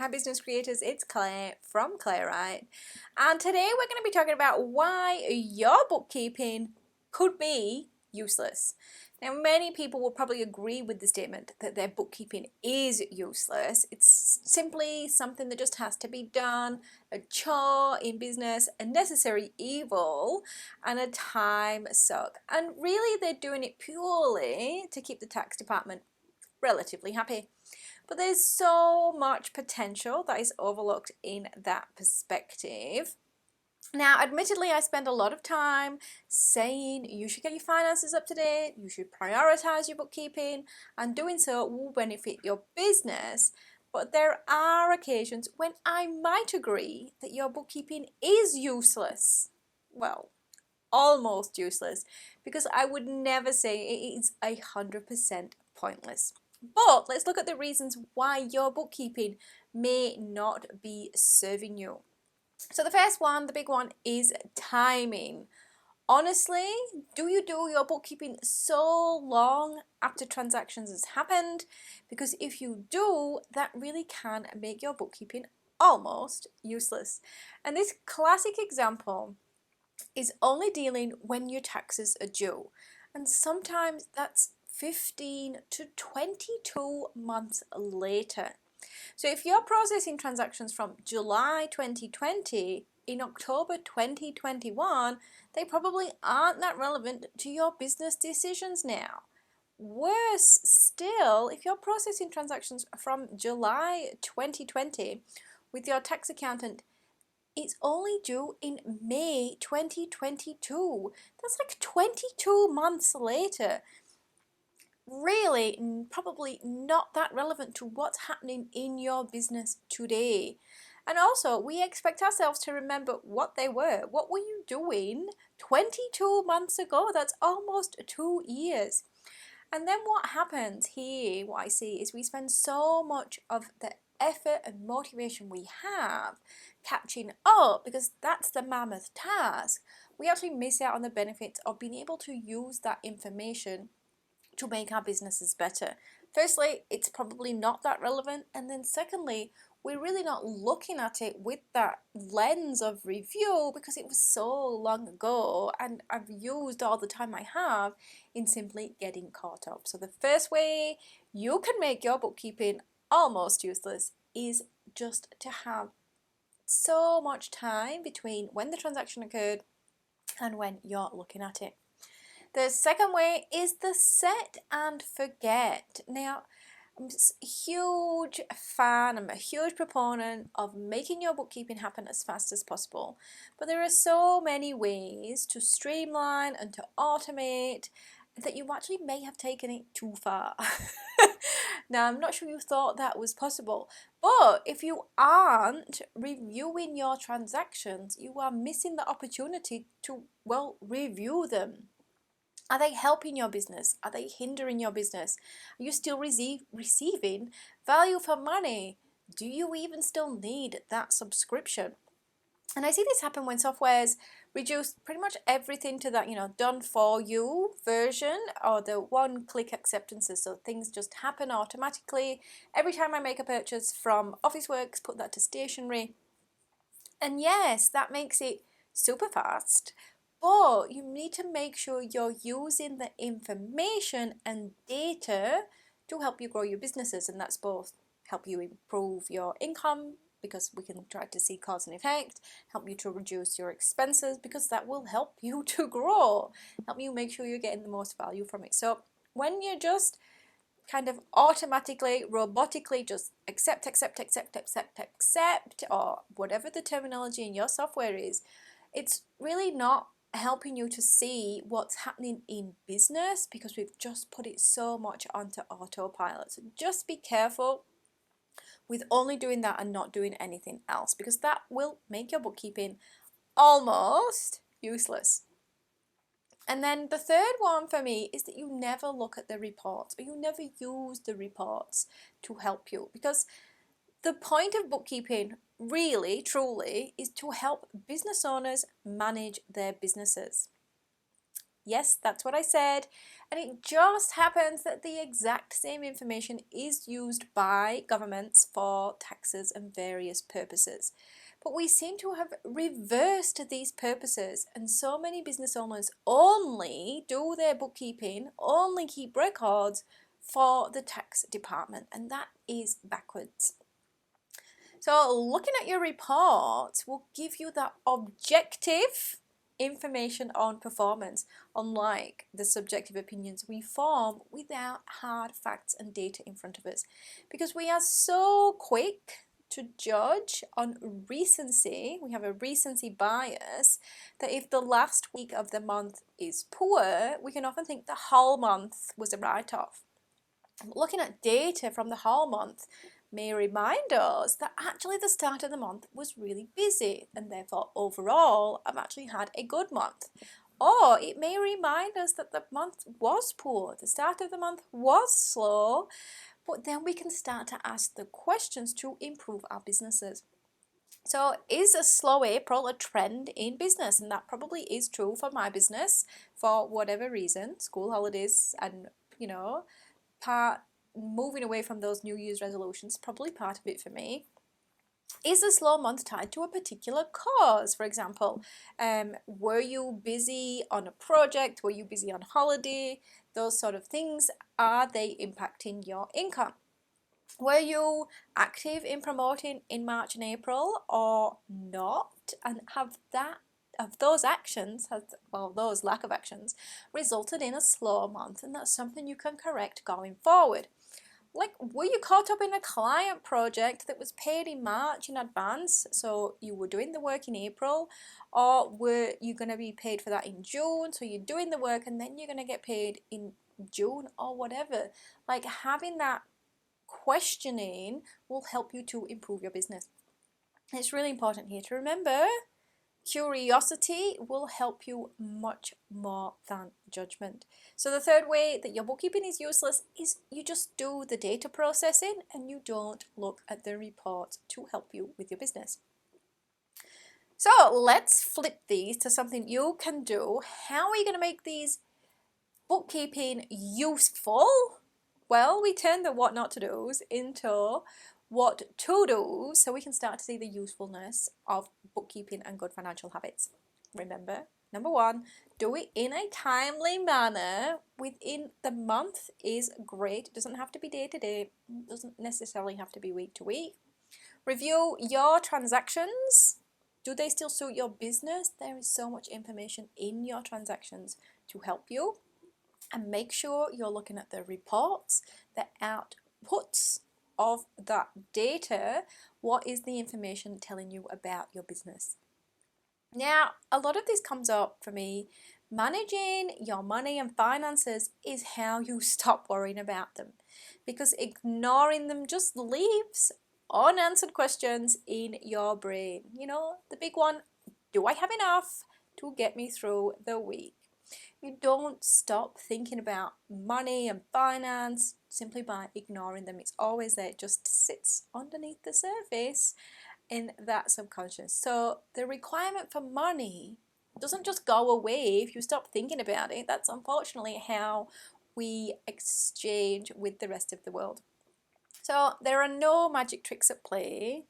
Hi business creators, it's Claire from Claire Wright, and today we're going to be talking about why your bookkeeping could be useless. Now many people will probably agree with the statement that their bookkeeping is useless. It's simply something that just has to be done, a chore in business, a necessary evil and a time suck, and really they're doing it purely to keep the tax department relatively happy. But there's so much potential that is overlooked in that perspective. Now, admittedly, I spend a lot of time saying you should get your finances up to date, you should prioritize your bookkeeping, and doing so will benefit your business. But there are occasions when I might agree that your bookkeeping is useless. Well, almost useless, because I would never say it is 100% pointless. But let's look at the reasons why your bookkeeping may not be serving you. So the first one, the big one, is timing. Honestly, do you do your bookkeeping so long after transactions has happened? Because if you do, that really can make your bookkeeping almost useless. And this classic example is only dealing when your taxes are due. And sometimes that's 15 to 22 months later. So if you're processing transactions from July 2020 in October 2021, they probably aren't that relevant to your business decisions now. Worse still, if you're processing transactions from July 2020 with your tax accountant, it's only due in May 2022. That's like 22 months later. Really, probably not that relevant to what's happening in your business today. And also, we expect ourselves to remember what they were. What were you doing 22 months ago? That's almost 2 years. And then what happens here, what I see, is we spend so much of the effort and motivation we have catching up, because that's the mammoth task. We actually miss out on the benefits of being able to use that information to make our businesses better. Firstly, it's probably not that relevant, and then secondly, we're really not looking at it with that lens of review because it was so long ago and I've used all the time I have in simply getting caught up. So the first way you can make your bookkeeping almost useless is just to have so much time between when the transaction occurred and when you're looking at it. The second way is the set and forget. Now, I'm a huge fan, I'm a huge proponent of making your bookkeeping happen as fast as possible. But there are so many ways to streamline and to automate that you actually may have taken it too far. Now, I'm not sure you thought that was possible, but if you aren't reviewing your transactions, you are missing the opportunity to, well, review them. Are they helping your business? Are they hindering your business? Are you still receiving value for money? Do you even still need that subscription? And I see this happen when softwares reduce pretty much everything to that, done for you version, or the one-click acceptances. So things just happen automatically. Every time I make a purchase from Officeworks, put that to stationery. And yes, that makes it super fast. But you need to make sure you're using the information and data to help you grow your businesses, and that's both help you improve your income, because we can try to see cause and effect, help you to reduce your expenses, because that will help you to grow, help you make sure you're getting the most value from it. So when you're just kind of automatically, robotically just accept, or whatever the terminology in your software is, it's really not helping you to see what's happening in business, because we've just put it so much onto autopilot. So just be careful with only doing that and not doing anything else, because that will make your bookkeeping almost useless. And then the third one for me is that you never look at the reports, or you never use the reports to help you, because the point of bookkeeping really, truly, is to help business owners manage their businesses. Yes, that's what I said. And it just happens that the exact same information is used by governments for taxes and various purposes. But we seem to have reversed these purposes, and so many business owners only do their bookkeeping, only keep records for the tax department, and that is backwards. So looking at your reports will give you that objective information on performance, unlike the subjective opinions we form without hard facts and data in front of us. Because we are so quick to judge on recency, we have a recency bias, that if the last week of the month is poor, we can often think the whole month was a write-off. Looking at data from the whole month may remind us that actually the start of the month was really busy, and therefore overall I've actually had a good month. Or it may remind us that the month was poor, the start of the month was slow, but then we can start to ask the questions to improve our businesses. So is a slow April a trend in business? And that probably is true for my business for whatever reason, school holidays and, moving away from those New Year's resolutions, probably part of it for me. Is a slow month tied to a particular cause? For example, were you busy on a project? Were you busy on holiday? Those sort of things, are they impacting your income? Were you active in promoting in March and April or not? And those actions, those lack of actions, resulted in a slow month, and that's something you can correct going forward. Like, were you caught up in a client project that was paid in March in advance, so you were doing the work in April, or were you going to be paid for that in June, so you're doing the work and then you're going to get paid in June or whatever? Like, having that questioning will help you to improve your business. It's really important here to remember curiosity will help you much more than judgment. So the third way that your bookkeeping is useless is you just do the data processing and you don't look at the reports to help you with your business. So let's flip these to something you can do. How are you going to make these bookkeeping useful? Well, we turn the what not to do's into what to do so we can start to see the usefulness of bookkeeping and good financial habits. Remember, number one, do it in a timely manner within the month is great. It doesn't have to be day to day, it doesn't necessarily have to be week to week. Review your transactions. Do they still suit your business? There is so much information in your transactions to help you. And make sure you're looking at the reports, the outputs of that data. What is the information telling you about your business? Now, a lot of this comes up for me. Managing your money and finances is how you stop worrying about them, because ignoring them just leaves unanswered questions in your brain. The big one, do I have enough to get me through the week? You don't stop thinking about money and finance simply by ignoring them. It's always there, it just sits underneath the surface in that subconscious. So the requirement for money doesn't just go away if you stop thinking about it. That's unfortunately how we exchange with the rest of the world. So there are no magic tricks at play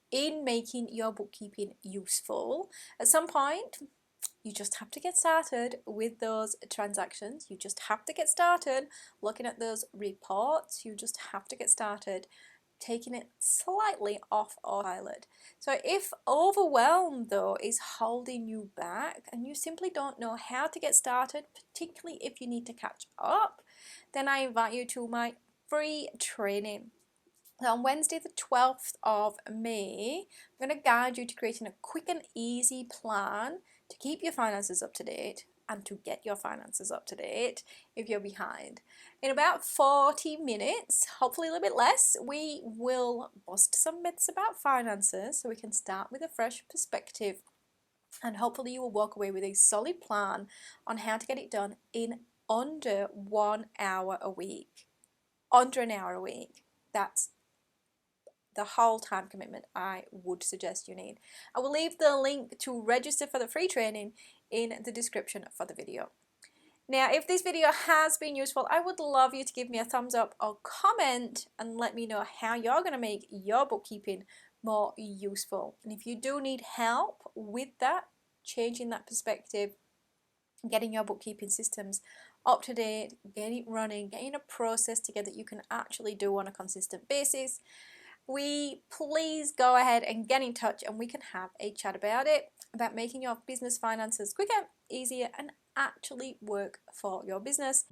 in making your bookkeeping useful. At some point, you just have to get started with those transactions. You just have to get started looking at those reports. You just have to get started taking it slightly off autopilot. So if overwhelm though is holding you back and you simply don't know how to get started, particularly if you need to catch up, then I invite you to my free training. So on Wednesday the 12th of May, I'm going to guide you to creating a quick and easy plan to keep your finances up to date and to get your finances up to date if you're behind. In about 40 minutes, hopefully a little bit less, we will bust some myths about finances so we can start with a fresh perspective, and hopefully you will walk away with a solid plan on how to get it done in under 1 hour a week. Under an hour a week. That's the whole time commitment I would suggest you need. I will leave the link to register for the free training in the description for the video. Now, if this video has been useful, I would love you to give me a thumbs up or comment and let me know how you're going to make your bookkeeping more useful. And if you do need help with that, changing that perspective, getting your bookkeeping systems up to date, getting it running, getting a process together that you can actually do on a consistent basis, please go ahead and get in touch and we can have a chat about it, about making your business finances quicker, easier, and actually work for your business.